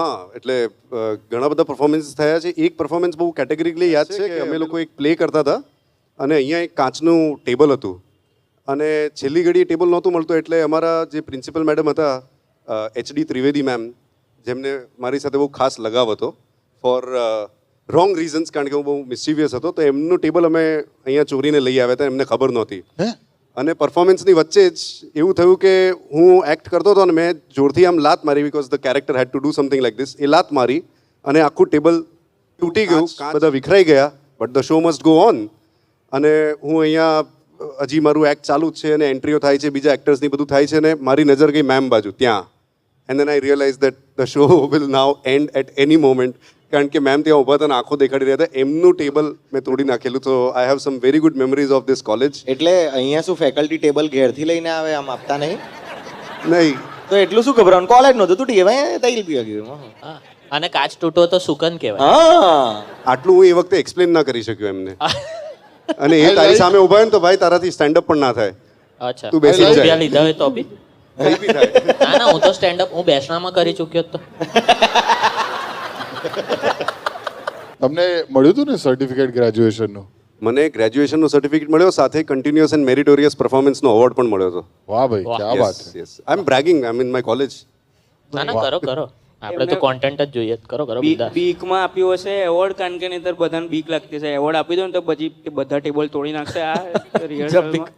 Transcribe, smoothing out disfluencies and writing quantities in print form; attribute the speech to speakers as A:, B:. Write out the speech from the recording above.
A: હા એટલે ઘણા બધા પરફોર્મન્સ થયા છે. એક પરફોર્મન્સ બહુ કેટેગરીકલી યાદ છે કે અમે લોકો એક પ્લે કરતા હતા અને અહીંયા એક કાચનું ટેબલ હતું અને છેલ્લી ઘડી ટેબલ નહોતું મળતું એટલે અમારા જે પ્રિન્સિપલ મેડમ હતા HD ત્રિવેદી મેમ, જેમને મારી સાથે બહુ ખાસ લગાવ હતો ફોર રોંગ રીઝન્સ, કારણ કે હું બહુ મિસ્ચીવિયસ હતો, તો એમનું ટેબલ અમે અહીંયા ચોરીને લઈ આવ્યા હતા, એમને ખબર નહોતી. અને પરફોર્મન્સની વચ્ચે જ એવું થયું કે હું એક્ટ કરતો હતો અને મેં જોરથી આમ લાત મારી, because the character had to do something like this. એ લાત મારી અને આખું ટેબલ તૂટી ગયું, બધા વિખરાઈ ગયા, but the show must go on. અને હું અહીંયા હજી મારું એક્ટ ચાલુ જ છે અને એન્ટ્રીઓ થાય છે, બીજા એક્ટર્સની બધું થાય છે, અને મારી નજર ગઈ મેમ બાજુ ત્યાં. And then I realise that the show will now end at any moment, કારણ કે મેમ ત્યાં ઊભા હતા અને આંખો દેખાડી રહ્યા હતા. એમનું ટેબલ મેં તોડી નાખેલું. તો I have sum very good memories of this college.
B: એટલે અહીંયા શું ફેકલ્ટી ટેબલ ઘેરથી લઈને આવે, આમ આપતા નહીં?
A: નહીં
B: તો એટલું શું ખબર, કોલેજ નો તો તૂટી ગયા, તૈલ પીવા ગયું.
C: હા. અને કાચ તૂટો તો સુકન કહેવાય.
B: હા,
A: આટલું હું એ વખતે એક્સપ્લેન ના કરી શક્યો એમને. અને એ તારી સામે ઊભા હોય ને તો ભાઈ તારાથી સ્ટેન્ડ અપ પણ ના થાય.
C: અચ્છા,
A: તું બેસી જ જાય.
C: લીધા હોય તો બી
A: કંઈ બી થાય.
C: ના ના, હું તો સ્ટેન્ડ અપ હું બેસણામાં કરી ચૂક્યો તો.
D: તમને મળ્યું હતું ને સર્ટિફિકેટ ગ્રેજ્યુએશનનું?
A: મને ગ્રેજ્યુએશનનો સર્ટિફિકેટ મળ્યો, સાથે કન્ટિન્યુઅસ એન્ડ મેરિટોરિયસ પરફોર્મન્સનો એવોર્ડ પણ મળ્યો હતો.
D: વાહ ભાઈ, ક્યાં વાત
A: યસ
D: છે.
A: Yes, I am bragging, I mean my college.
C: ના ના, કરો કરો, આપણે તો કોન્ટેન્ટ જ જોઈએ. કરો કરો બધા.
E: બીકમાં આપ્યો હશે એવોર્ડ, કારણ કે નહીંતર બધાને બીક લાગતી છે. એવોર્ડ આપી દો ને તો પછી બધા ટેબલ તોડી નાખશે. આ રિહર્સલમાં